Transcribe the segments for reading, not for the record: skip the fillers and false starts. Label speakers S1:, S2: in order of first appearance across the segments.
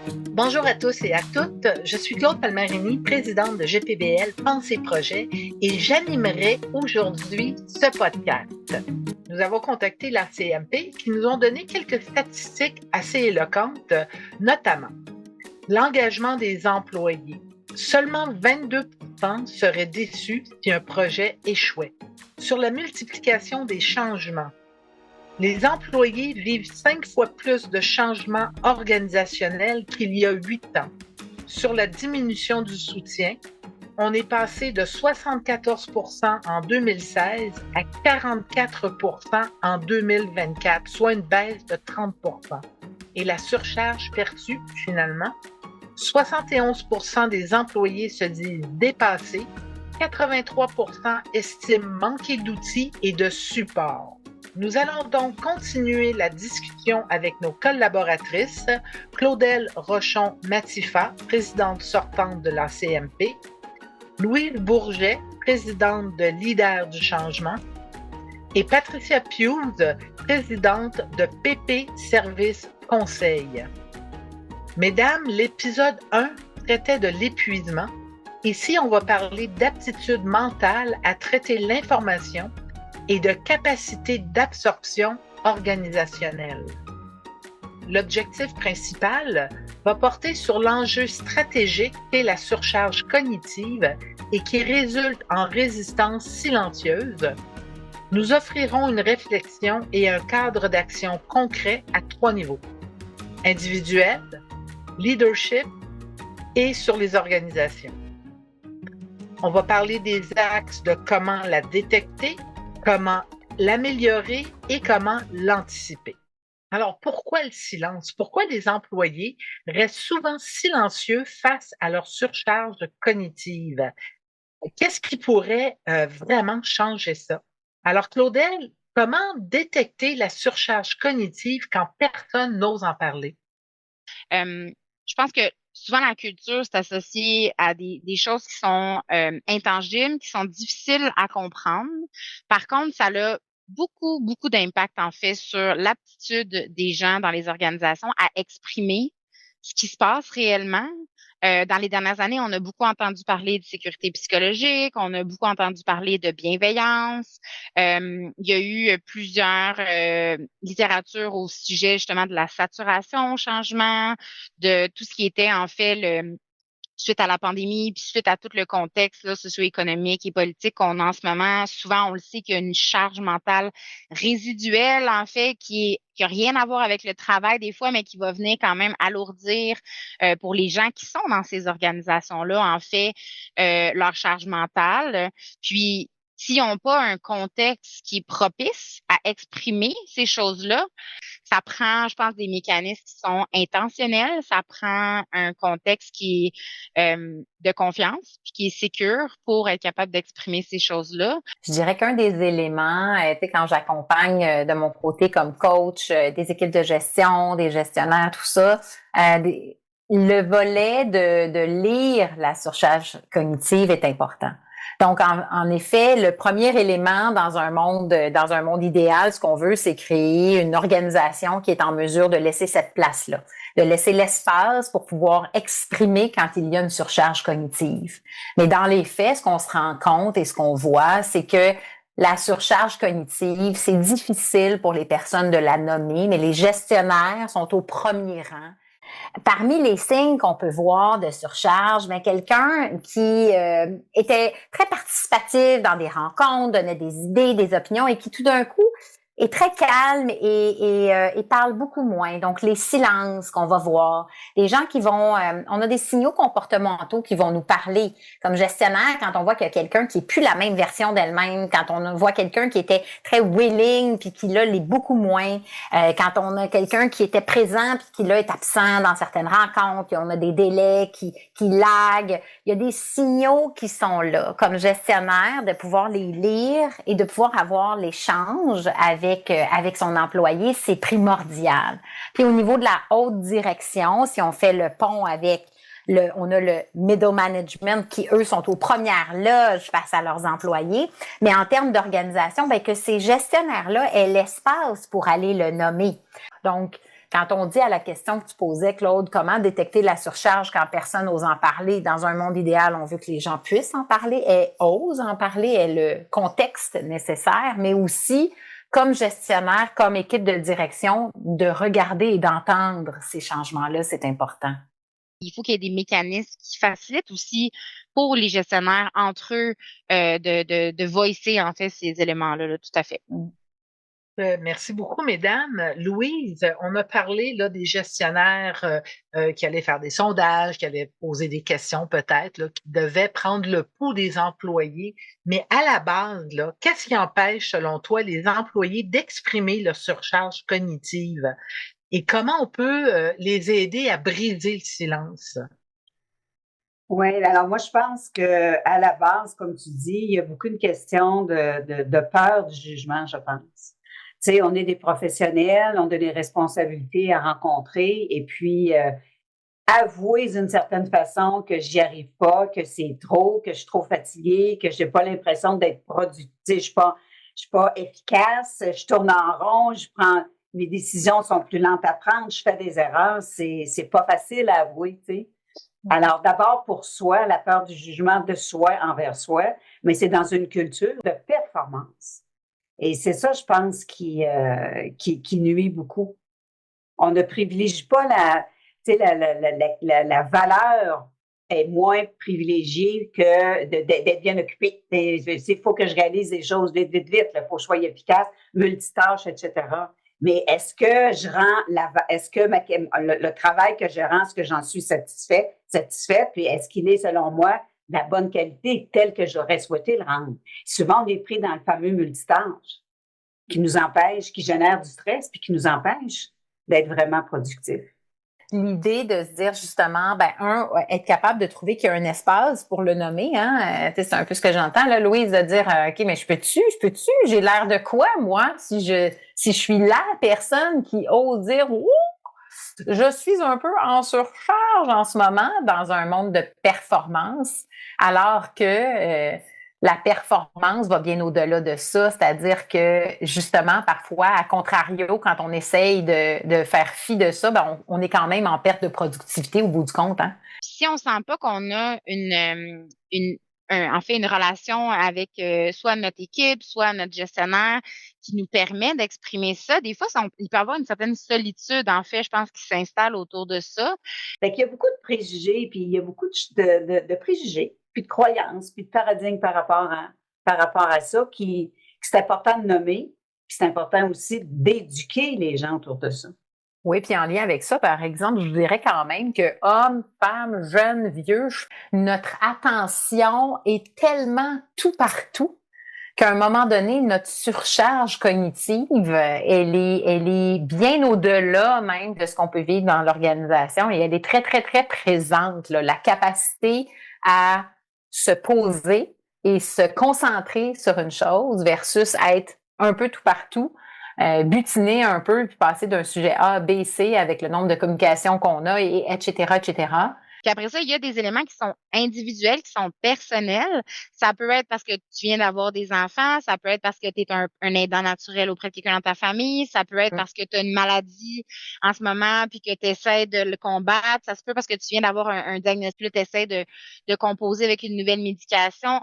S1: Bonjour à tous et à toutes, je suis Claude Palmarini, présidente de GPBL Pensée Projet et j'animerai aujourd'hui ce podcast. Nous avons contacté la CMP qui nous ont donné quelques statistiques assez éloquentes, notamment l'engagement des employés. Seulement 22% seraient déçus si un projet échouait. Sur la multiplication des changements, les employés vivent 5 fois plus de changements organisationnels qu'il y a 8 ans. Sur la diminution du soutien, on est passé de 74% en 2016 à 44% en 2024, soit une baisse de 30%. Et la surcharge perçue, finalement, 71% des employés se disent dépassés, 83% estiment manquer d'outils et de support. Nous allons donc continuer la discussion avec nos collaboratrices, Claudel Rochon-Matifa, présidente sortante de la CMP, Louise Bourget, présidente de Leaders du changement, et Patricia Pius, présidente de PP Service Conseil. Mesdames, l'épisode 1 traitait de l'épuisement. Ici, on va parler d'aptitude mentale à traiter l'information et de capacité d'absorption organisationnelle. L'objectif principal va porter sur l'enjeu stratégique qu'est la surcharge cognitive et qui résulte en résistance silencieuse. Nous offrirons une réflexion et un cadre d'action concret à 3 niveaux: individuel, leadership et sur les organisations. On va parler des axes de comment la détecter, comment l'améliorer et comment l'anticiper. Alors, pourquoi le silence? Pourquoi les employés restent souvent silencieux face à leur surcharge cognitive? Qu'est-ce qui pourrait vraiment changer ça? Alors, Claudel, comment détecter la surcharge cognitive quand personne n'ose en parler?
S2: Je pense que souvent la culture, c'est associé à des choses qui sont intangibles, qui sont difficiles à comprendre. Par contre, ça a beaucoup d'impact en fait sur l'aptitude des gens dans les organisations à exprimer ce qui se passe réellement. Dans les dernières années, on a beaucoup entendu parler de sécurité psychologique, on a beaucoup entendu parler de bienveillance. Il y a eu plusieurs littératures au sujet justement de la saturation au changement, de tout ce qui était en fait suite à la pandémie, puis suite à tout le contexte là, socio-économique et politique qu'on a en ce moment. Souvent, on le sait qu'il y a une charge mentale résiduelle, en fait, qui a rien à voir avec le travail des fois, mais qui va venir quand même alourdir pour les gens qui sont dans ces organisations-là, en fait, leur charge mentale. Puis, s'ils n'ont pas un contexte qui est propice à exprimer ces choses-là, ça prend, je pense, des mécanismes qui sont intentionnels. Ça prend un contexte qui est de confiance, puis qui est sécure pour être capable d'exprimer ces choses-là.
S3: Je dirais qu'un des éléments, tu sais, quand j'accompagne de mon côté comme coach des équipes de gestion, des gestionnaires, tout ça, le volet de lire la surcharge cognitive est important. Donc, en effet, le premier élément dans un monde idéal, ce qu'on veut, c'est créer une organisation qui est en mesure de laisser cette place-là, de laisser l'espace pour pouvoir exprimer quand il y a une surcharge cognitive. Mais dans les faits, ce qu'on se rend compte et ce qu'on voit, c'est que la surcharge cognitive, c'est difficile pour les personnes de la nommer, mais les gestionnaires sont au premier rang. Parmi les signes qu'on peut voir de surcharge, quelqu'un qui était très participatif dans des rencontres, donnait des idées, des opinions et qui tout d'un coup est très calme et parle beaucoup moins. Donc, les silences qu'on va voir, les gens qui vont... on a des signaux comportementaux qui vont nous parler. Comme gestionnaire, quand on voit qu'il y a quelqu'un qui est plus la même version d'elle-même, quand on voit quelqu'un qui était très willing puis qui là l'est beaucoup moins, quand on a quelqu'un qui était présent puis qui là est absent dans certaines rencontres, puis on a des délais qui laguent, il y a des signaux qui sont là. Comme gestionnaire, de pouvoir les lire et de pouvoir avoir l'échange avec son employé, c'est primordial. Puis au niveau de la haute direction, si on fait le pont avec on a le middle management qui, eux, sont aux premières loges face à leurs employés. Mais en termes d'organisation, que ces gestionnaires-là aient l'espace pour aller le nommer. Donc, Quand on dit à la question que tu posais, Claude, comment détecter la surcharge quand personne n'ose en parler? Dans un monde idéal, on veut que les gens puissent en parler, aient osent en parler, aient le contexte nécessaire, mais aussi, comme gestionnaire, comme équipe de direction, de regarder et d'entendre ces changements-là, c'est important.
S2: Il faut qu'il y ait des mécanismes qui facilitent aussi pour les gestionnaires entre eux de voicer en fait ces éléments-là, là, tout à fait.
S1: Merci beaucoup, mesdames. Louise, on a parlé là, des gestionnaires qui allaient faire des sondages, qui allaient poser des questions peut-être, là, qui devaient prendre le pouls des employés. Mais à la base, là, qu'est-ce qui empêche, selon toi, les employés d'exprimer leur surcharge cognitive? Et comment on peut les aider à briser le silence?
S4: Oui, alors moi, je pense que à la base, comme tu dis, il y a beaucoup de questions de peur du jugement, je pense. Tu sais, on est des professionnels, on a des responsabilités à rencontrer et puis avouer d'une certaine façon que j'y arrive pas, que c'est trop, que je suis trop fatiguée, que j'ai pas l'impression d'être productive, je suis pas efficace, je tourne en rond, mes décisions sont plus lentes à prendre, je fais des erreurs, c'est pas facile à avouer, tu sais. Alors, d'abord pour soi, la peur du jugement de soi envers soi, mais c'est dans une culture de performance. Et c'est ça, je pense, qui nuit beaucoup. On ne privilégie pas tu sais, la valeur est moins privilégiée que d'être bien occupé. Il faut que je réalise les choses vite, vite, vite. Il faut que je sois efficace, multitâche, etc. Mais est-ce que est-ce que le travail que je rends, est-ce que j'en suis satisfaite, puis est-ce qu'il est, selon moi, de la bonne qualité telle que j'aurais souhaité le rendre? Souvent, on est pris dans le fameux multitâche qui nous empêche, qui génère du stress, puis qui nous empêche d'être vraiment productif.
S3: L'idée de se dire justement, être capable de trouver qu'il y a un espace pour le nommer, hein. C'est un peu ce que j'entends, là, Louise, de dire, OK, mais je peux-tu, j'ai l'air de quoi, moi, si je suis la personne qui ose dire, ouh, je suis un peu en surcharge en ce moment dans un monde de performance, alors que la performance va bien au-delà de ça, c'est-à-dire que justement, parfois, à contrario, quand on essaye de faire fi de ça, on est quand même en perte de productivité au bout du compte. Hein?
S2: Si on sent pas qu'on a en fait une relation avec soit notre équipe, soit notre gestionnaire qui nous permet d'exprimer ça, des fois, il peut y avoir une certaine solitude, en fait, je pense, qui s'installe autour de ça.
S4: Fait qu'il y a beaucoup de préjugés, puis il y a beaucoup de préjugés, puis de croyances, puis de paradigmes par rapport à ça, qui c'est important de nommer, puis c'est important aussi d'éduquer les gens autour de ça.
S3: Oui, puis en lien avec ça, par exemple, je dirais quand même que hommes, femmes, jeunes, vieux, notre attention est tellement tout partout qu'à un moment donné, notre surcharge cognitive, elle est bien au-delà même de ce qu'on peut vivre dans l'organisation et elle est très, très, très présente, là. La capacité à se poser et se concentrer sur une chose versus être un peu tout partout, butiner un peu puis passer d'un sujet A à B, C avec le nombre de communications qu'on a et etc., etc.
S2: Puis après ça, il y a des éléments qui sont individuels, qui sont personnels. Ça peut être parce que tu viens d'avoir des enfants, ça peut être parce que tu es un aidant naturel auprès de quelqu'un dans ta famille, ça peut être parce que tu as une maladie en ce moment puis que tu essaies de le combattre, ça se peut parce que tu viens d'avoir un diagnostic, tu essaies de composer avec une nouvelle médication.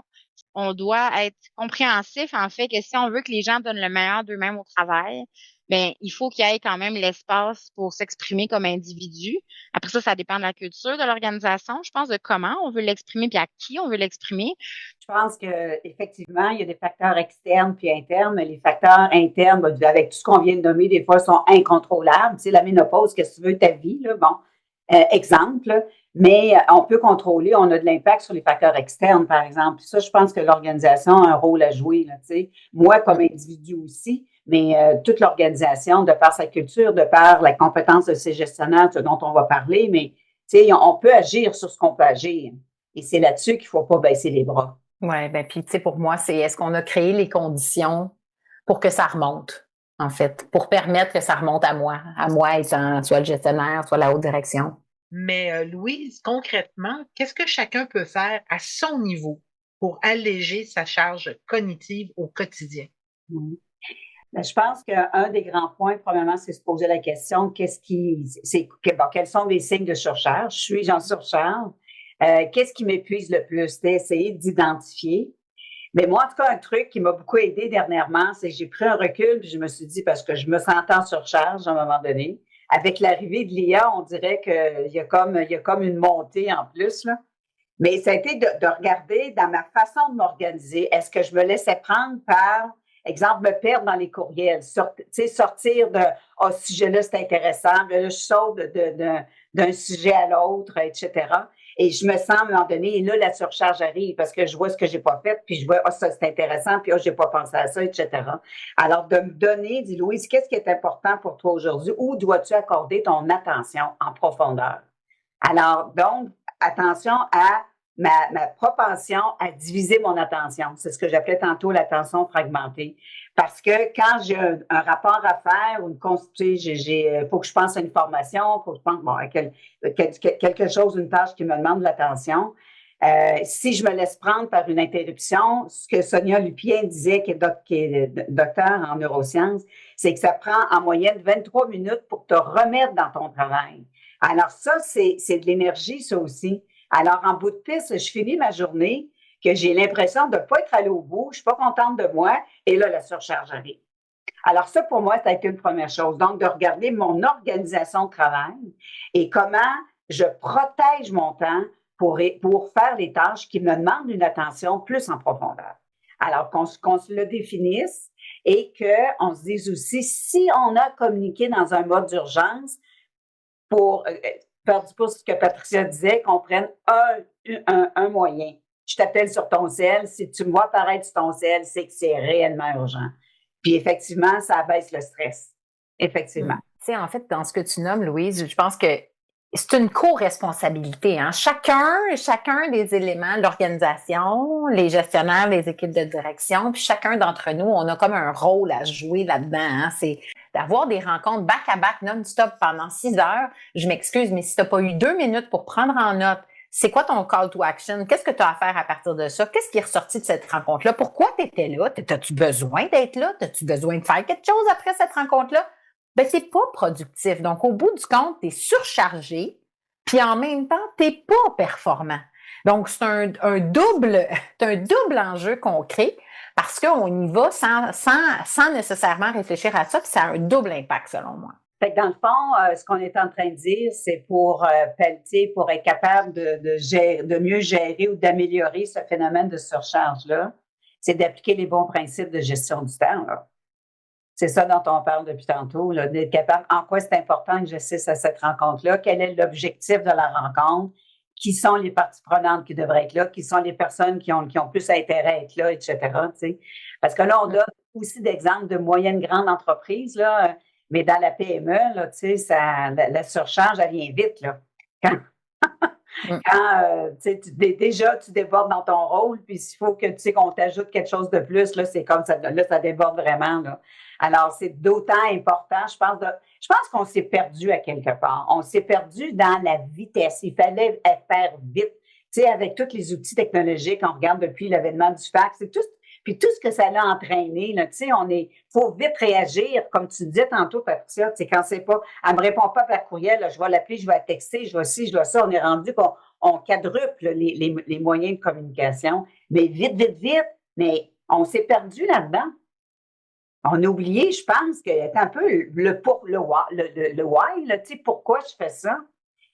S2: On doit être compréhensif, en fait, que si on veut que les gens donnent le meilleur d'eux-mêmes au travail, ben il faut qu'il y ait quand même l'espace pour s'exprimer comme individu. Après ça, ça dépend de la culture de l'organisation, je pense, de comment on veut l'exprimer puis à qui on veut l'exprimer.
S4: Je pense que effectivement, il y a des facteurs externes puis internes, mais les facteurs internes, avec tout ce qu'on vient de nommer, des fois, sont incontrôlables. Tu sais, la ménopause, qu'est-ce que tu veux, ta vie, là, exemple, mais on peut contrôler, on a de l'impact sur les facteurs externes, par exemple. Ça, je pense que l'organisation a un rôle à jouer, là, tu sais. Moi, comme individu aussi, mais toute l'organisation, de par sa culture, de par la compétence de ses gestionnaires, dont on va parler, mais tu sais, on peut agir sur ce qu'on peut agir. Et c'est là-dessus qu'il ne faut pas baisser les bras.
S3: Oui, puis tu sais, pour moi, c'est est-ce qu'on a créé les conditions pour que ça remonte, en fait, pour permettre que ça remonte à moi étant soit le gestionnaire, soit la haute direction.
S1: Mais Louise, concrètement, qu'est-ce que chacun peut faire à son niveau pour alléger sa charge cognitive au quotidien?
S4: Ben, je pense qu'un des grands points, premièrement, c'est se poser la question, quels sont mes signes de surcharge? Suis-je en surcharge? Qu'est-ce qui m'épuise le plus? D'essayer d'identifier. Mais moi, en tout cas, un truc qui m'a beaucoup aidé dernièrement, c'est que j'ai pris un recul, puis je me suis dit, parce que je me sentais en surcharge à un moment donné, avec l'arrivée de l'IA, on dirait qu'il y a comme une montée en plus, là. Mais ça a été de regarder dans ma façon de m'organiser, est-ce que je me laissais prendre par, exemple, me perdre dans les courriels, sortir de, ce sujet-là, c'est intéressant, là, je saute d'un sujet à l'autre, etc. Et je me sens, à un moment donné, et là, la surcharge arrive parce que je vois ce que j'ai pas fait, puis je vois, ça, c'est intéressant, puis j'ai pas pensé à ça, etc. Alors, de me donner, dit Louise, qu'est-ce qui est important pour toi aujourd'hui? Où dois-tu accorder ton attention en profondeur? Alors, donc, attention à ma propension à diviser mon attention. C'est ce que j'appelais tantôt l'attention fragmentée. Parce que quand j'ai un rapport à faire ou faut que je pense à une formation, faut que je pense à quelque chose, une tâche qui me demande de l'attention. Si je me laisse prendre par une interruption, ce que Sonia Lupien disait, qui est docteur en neurosciences, c'est que ça prend en moyenne 23 minutes pour te remettre dans ton travail. Alors ça, c'est de l'énergie, ça aussi. Alors, en bout de piste, je finis ma journée, que j'ai l'impression de ne pas être allée au bout, je suis pas contente de moi, et là, la surcharge arrive. Alors ça, pour moi, ça a été une première chose. Donc, de regarder mon organisation de travail et comment je protège mon temps pour faire les tâches qui me demandent une attention plus en profondeur. Alors, qu'on se le définisse et qu'on se dise aussi, si on a communiqué dans un mode d'urgence, pour faire du pouce ce que Patricia disait, qu'on prenne un moyen. Je t'appelle sur ton cell. Si tu me vois apparaître sur ton cell, c'est que c'est réellement urgent. Puis effectivement, ça abaisse le stress. Effectivement.
S3: Tu sais, en fait, dans ce que tu nommes, Louise, je pense que c'est une co-responsabilité. Hein? Chacun des éléments de l'organisation, les gestionnaires, les équipes de direction, puis chacun d'entre nous, on a comme un rôle à jouer là-dedans. Hein? C'est d'avoir des rencontres back-à-back non-stop pendant 6 heures. Je m'excuse, mais si tu n'as pas eu 2 minutes pour prendre en note, c'est quoi ton call to action? Qu'est-ce que tu as à faire à partir de ça? Qu'est-ce qui est ressorti de cette rencontre-là? Pourquoi tu étais là? As-tu besoin d'être là? As-tu besoin de faire quelque chose après cette rencontre-là? Ben, c'est pas productif. Donc, au bout du compte, tu es surchargé, puis en même temps, tu n'es pas performant. Donc, c'est un double enjeu qu'on crée parce qu'on y va sans nécessairement réfléchir à ça, puis ça a un double impact, selon moi.
S4: Fait que dans le fond, ce qu'on est en train de dire, c'est pour être capable de mieux gérer ou d'améliorer ce phénomène de surcharge-là, c'est d'appliquer les bons principes de gestion du temps, là. C'est ça dont on parle depuis tantôt, là, d'être capable, en quoi c'est important que j'assiste à cette rencontre-là, quel est l'objectif de la rencontre, qui sont les parties prenantes qui devraient être là, qui sont les personnes qui ont plus intérêt à être là, etc. T'sais. Parce que là, on donne aussi d'exemples de moyennes grandes entreprises, là, mais dans la PME, là, la surcharge, elle vient vite, là. Quand déjà tu débordes dans ton rôle, puis s'il faut que qu'on t'ajoute quelque chose de plus, là, c'est comme ça, là, ça déborde vraiment, là. Alors, c'est d'autant important, je pense qu'on s'est perdu à quelque part. On s'est perdu dans la vitesse. Il fallait faire vite. Tu sais, avec tous les outils technologiques, on regarde depuis l'avènement du fax, puis tout ce que ça a entraîné, là, tu sais, faut vite réagir, comme tu disais tantôt, Patricia, tu sais, quand c'est pas, elle me répond pas par courriel, là, je vais l'appeler, je vais la texter, je vais ci, je vais ça, on est rendu qu'on quadruple les moyens de communication, mais vite, mais on s'est perdu là-dedans. On a oublié, je pense, qu'il y a un peu le why, là, tu sais, pourquoi je fais ça?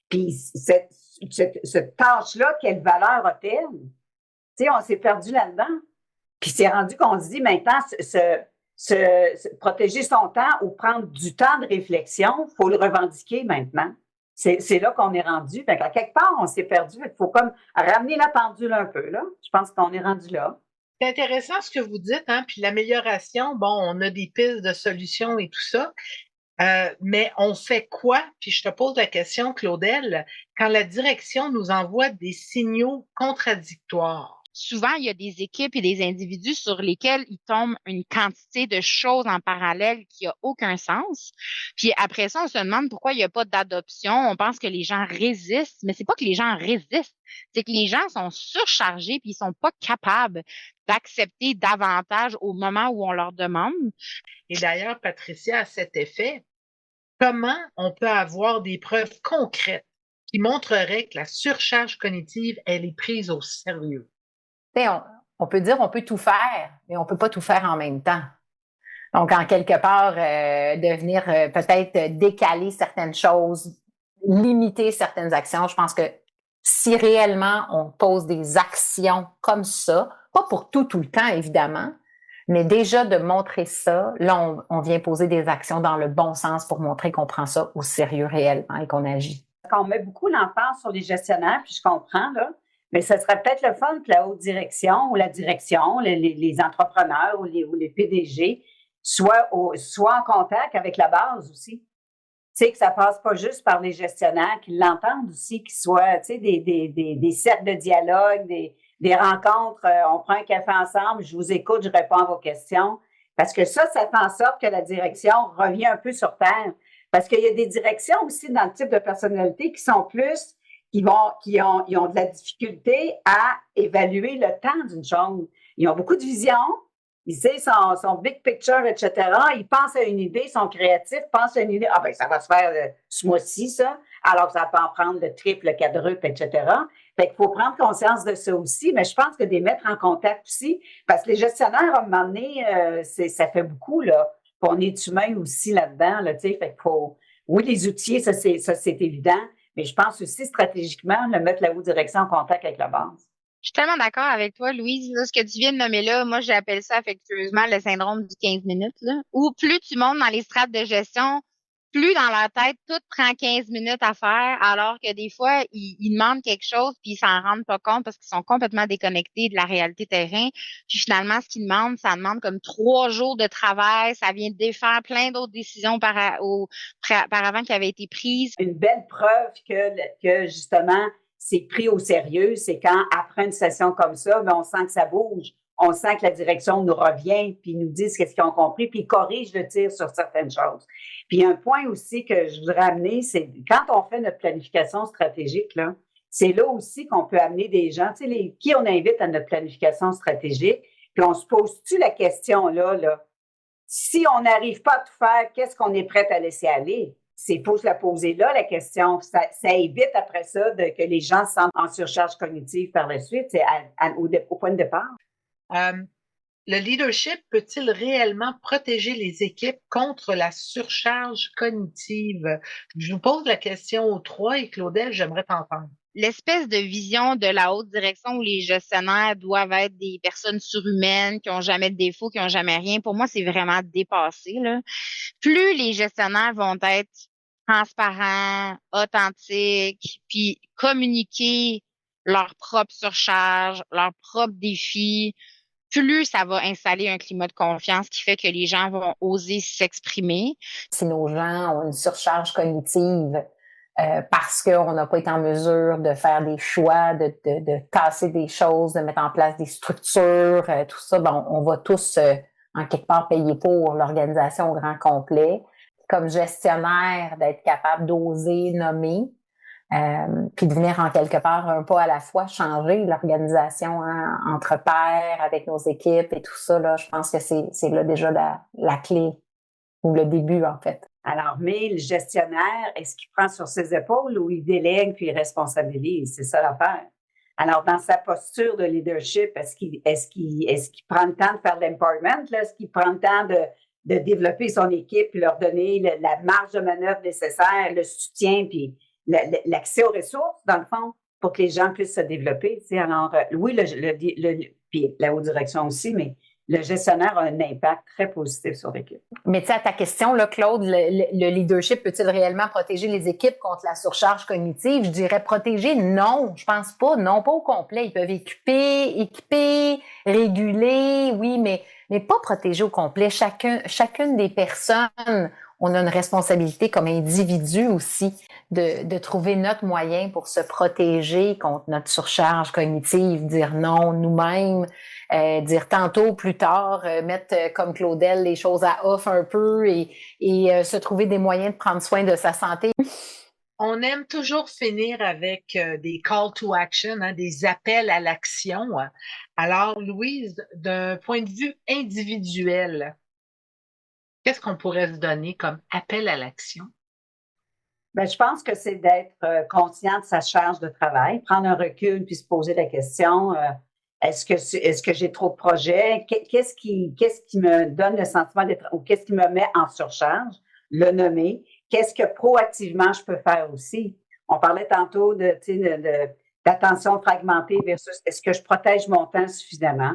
S4: Puis cette tâche-là, quelle valeur a-t-elle? Tu sais, on s'est perdu là-dedans. Puis c'est rendu qu'on se dit maintenant, protéger son temps ou prendre du temps de réflexion, il faut le revendiquer maintenant. C'est là qu'on est rendu. Fait qu'à quelque part, on s'est perdu. Il faut comme ramener la pendule un peu, là. Je pense qu'on est rendu là.
S1: C'est intéressant ce que vous dites, hein, puis l'amélioration, bon, on a des pistes de solutions et tout ça, mais on fait quoi? Puis je te pose la question, Claudel, quand la direction nous envoie des signaux contradictoires.
S2: souvent, il y a des équipes et des individus sur lesquels il tombe une quantité de choses en parallèle qui a aucun sens. Puis après ça, on se demande pourquoi il n'y a pas d'adoption. On pense que les gens résistent, mais c'est pas que les gens résistent, c'est que les gens sont surchargés puis ils sont pas capables d'accepter davantage au moment où on leur demande.
S1: Et d'ailleurs, Patricia, à cet effet, comment on peut avoir des preuves concrètes qui montreraient que la surcharge cognitive, elle est prise au sérieux?
S3: On peut dire on peut tout faire, mais on peut pas tout faire en même temps. Donc, en quelque part, de venir peut-être décaler certaines choses, limiter certaines actions. Je pense que si réellement on pose des actions comme ça, pas pour tout le temps, évidemment, mais déjà de montrer ça, là, on vient poser des actions dans le bon sens pour montrer qu'on prend ça au sérieux réellement et qu'on agit.
S4: On met beaucoup l'emphase sur les gestionnaires, puis je comprends, là, mais ce serait peut-être le fun que la haute direction ou la direction, les entrepreneurs ou les PDG soient en contact avec la base aussi. Tu sais, que ça passe pas juste par les gestionnaires, qu'ils l'entendent aussi, qu'ils soient, tu sais, des cercles de dialogue, des rencontres, on prend un café ensemble, je vous écoute, je réponds à vos questions. Parce que ça fait en sorte que la direction revient un peu sur terre. Parce qu'il y a des directions aussi dans le type de personnalité qui sont plus, ils ont de la difficulté à évaluer le temps d'une chose. Ils ont beaucoup de vision, ils savent son big picture, etc. Ils pensent à une idée, ils sont créatifs, pensent à une idée. Ah ben ça va se faire ce mois-ci, ça. Alors que ça peut en prendre le triple, le quadruple, etc. Fait qu'il faut prendre conscience de ça aussi, mais je pense que des mettre en contact aussi, parce que les gestionnaires, à un moment donné, ça fait beaucoup, là. Puis on est humain aussi là-dedans, là, tu sais. Fait qu'il faut, oui, les outils, ça c'est évident, mais je pense aussi stratégiquement de mettre la haute direction en contact avec la base.
S2: Je suis tellement d'accord avec toi, Louise. Là, ce que tu viens de nommer là, moi, j'appelle ça affectueusement le syndrome du 15 minutes, là. Où plus tu montes dans les strates de gestion, plus dans leur tête, tout prend 15 minutes à faire, alors que des fois, ils demandent quelque chose puis ils s'en rendent pas compte parce qu'ils sont complètement déconnectés de la réalité terrain. Puis finalement, ce qu'ils demandent, ça demande comme 3 jours de travail. Ça vient défaire plein d'autres décisions auparavant qui avaient été prises.
S4: Une belle preuve que justement, c'est pris au sérieux, c'est quand, après une session comme ça, on sent que ça bouge. On sent que la direction nous revient, puis nous disent qu'est-ce qu'ils ont compris, puis ils corrigent le tir sur certaines choses. Puis un point aussi que je voudrais amener, c'est quand on fait notre planification stratégique, là, c'est là aussi qu'on peut amener des gens, tu sais, qui on invite à notre planification stratégique, puis on se pose-tu la question là, si on n'arrive pas à tout faire, qu'est-ce qu'on est prêt à laisser aller? C'est pour se la poser là, la question. Ça évite après ça que les gens se sentent en surcharge cognitive par la suite, c'est au point de départ.
S1: Le leadership peut-il réellement protéger les équipes contre la surcharge cognitive? Je vous pose la question aux trois et Claudel, j'aimerais t'entendre.
S2: L'espèce de vision de la haute direction où les gestionnaires doivent être des personnes surhumaines, qui ont jamais de défauts, qui ont jamais rien, pour moi, c'est vraiment dépassé, là. Plus les gestionnaires vont être transparents, authentiques, puis communiquer leur propre surcharge, leurs propres défis, plus ça va installer un climat de confiance qui fait que les gens vont oser s'exprimer.
S3: Si nos gens ont une surcharge cognitive parce qu'on n'a pas été en mesure de faire des choix, de tasser des choses, de mettre en place des structures, tout ça, on va tous en quelque part payer pour l'organisation au grand complet. Comme gestionnaire, d'être capable d'oser nommer, puis de venir en quelque part un pas à la fois changer l'organisation entre pairs, avec nos équipes et tout ça, là, je pense que c'est là déjà la clé ou le début en fait.
S4: Alors, mais le gestionnaire, est-ce qu'il prend sur ses épaules ou il délègue puis il responsabilise? C'est ça l'affaire. Alors, dans sa posture de leadership, est-ce qu'il prend le temps de faire l'empowerment, là? Est-ce qu'il prend le temps de développer son équipe puis leur donner la marge de manœuvre nécessaire, le soutien puis l'accès aux ressources, dans le fond, pour que les gens puissent se développer. Tu sais. Alors, oui, puis la haute direction aussi, mais le gestionnaire a un impact très positif sur l'équipe.
S3: Mais tu sais, à ta question, là, Claude, le leadership peut-il réellement protéger les équipes contre la surcharge cognitive? Je dirais protéger, non, je pense pas, non, pas au complet. Ils peuvent équiper, réguler, oui, mais pas protéger au complet. Chacune des personnes, on a une responsabilité comme individu aussi de trouver notre moyen pour se protéger contre notre surcharge cognitive, dire non nous-mêmes, dire tantôt, plus tard, mettre comme Claudel les choses à off un peu et se trouver des moyens de prendre soin de sa santé.
S1: On aime toujours finir avec des call to action, hein, des appels à l'action. Alors, Louise, d'un point de vue individuel, qu'est-ce qu'on pourrait se donner comme appel à l'action?
S4: Ben, je pense que c'est d'être conscient de sa charge de travail, prendre un recul puis se poser la question, est-ce que j'ai trop de projets? Qu'est-ce qui me donne le sentiment d'être, ou qu'est-ce qui me met en surcharge? Le nommer. Qu'est-ce que proactivement je peux faire aussi? On parlait tantôt d'attention fragmentée versus est-ce que je protège mon temps suffisamment?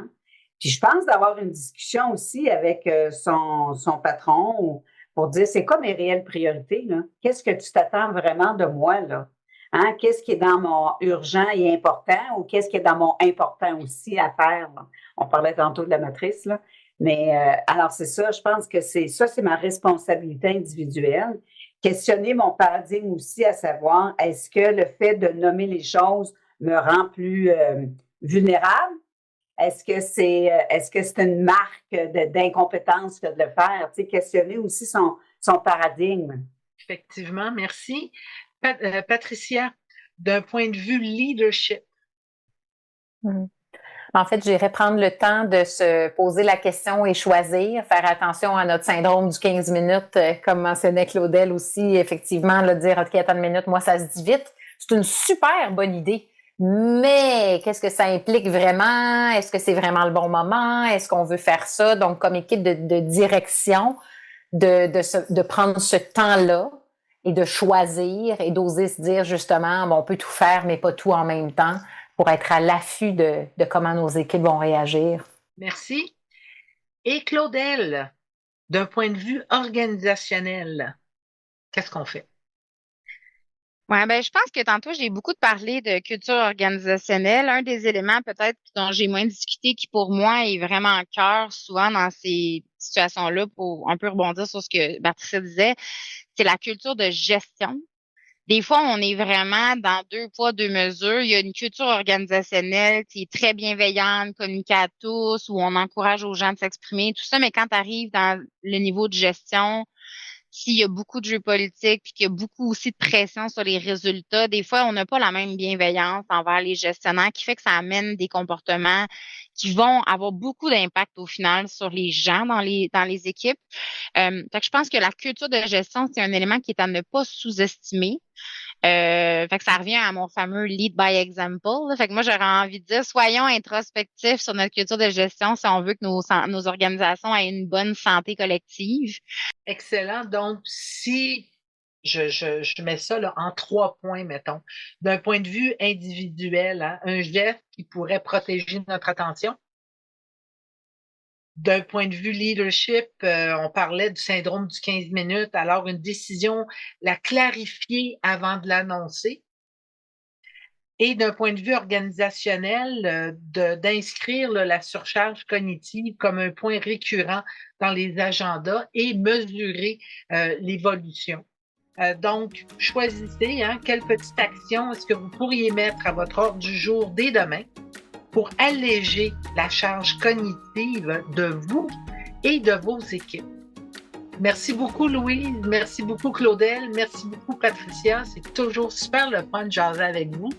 S4: Puis je pense d'avoir une discussion aussi avec son patron pour dire c'est quoi mes réelles priorités, là? Qu'est-ce que tu t'attends vraiment de moi, là? Hein? Qu'est-ce qui est dans mon urgent et important ou qu'est-ce qui est dans mon important aussi à faire, là? On parlait tantôt de la matrice, là. Mais alors c'est ça, je pense que c'est ma responsabilité individuelle. Questionner mon paradigme aussi, à savoir, est-ce que le fait de nommer les choses me rend plus vulnérable? Est-ce que c'est une marque d'incompétence que de le faire? Tu sais, questionner aussi son paradigme.
S1: Effectivement, merci. Patricia, d'un point de vue leadership.
S3: En fait, j'irais prendre le temps de se poser la question et choisir, faire attention à notre syndrome du 15 minutes, comme mentionnait Claudel aussi, effectivement, là, dire, OK, attends une minute, moi, ça se dit vite. C'est une super bonne idée. Mais qu'est-ce que ça implique vraiment? Est-ce que c'est vraiment le bon moment? Est-ce qu'on veut faire ça? Donc, comme équipe de direction, de prendre ce temps-là et de choisir et d'oser se dire justement, bon, on peut tout faire, mais pas tout en même temps, pour être à l'affût de comment nos équipes vont réagir.
S1: Merci. Et Claudel, d'un point de vue organisationnel, qu'est-ce qu'on fait?
S2: Ouais, ben, je pense que tantôt, j'ai beaucoup parlé de culture organisationnelle. Un des éléments peut-être dont j'ai moins discuté, qui pour moi est vraiment en cœur souvent dans ces situations-là, pour un peu rebondir sur ce que Patricia disait, c'est la culture de gestion. Des fois, on est vraiment dans deux poids, deux mesures. Il y a une culture organisationnelle qui est très bienveillante, communiquée à tous, où on encourage aux gens de s'exprimer, tout ça. Mais quand tu arrives dans le niveau de gestion, s'il y a beaucoup de jeux politiques, puis qu'il y a beaucoup aussi de pression sur les résultats, des fois, on n'a pas la même bienveillance envers les gestionnaires, qui fait que ça amène des comportements qui vont avoir beaucoup d'impact au final sur les gens dans les équipes. Fait que je pense que la culture de gestion, c'est un élément qui est à ne pas sous-estimer. Fait que ça revient à mon fameux lead by example. Là. Fait que moi, j'aurais envie de dire, soyons introspectifs sur notre culture de gestion si on veut que nos organisations aient une bonne santé collective.
S1: Excellent. Donc, si je mets ça là, en 3 points, mettons, d'un point de vue individuel, hein, un geste qui pourrait protéger notre attention. D'un point de vue leadership, on parlait du syndrome du 15 minutes. Alors, une décision, la clarifier avant de l'annoncer. Et d'un point de vue organisationnel, d'inscrire la surcharge cognitive comme un point récurrent dans les agendas et mesurer l'évolution. Donc, choisissez quelle petite action est-ce que vous pourriez mettre à votre ordre du jour dès demain pour alléger la charge cognitive de vous et de vos équipes. Merci beaucoup, Louise. Merci beaucoup, Claudel. Merci beaucoup, Patricia. C'est toujours super le fun de jaser avec vous.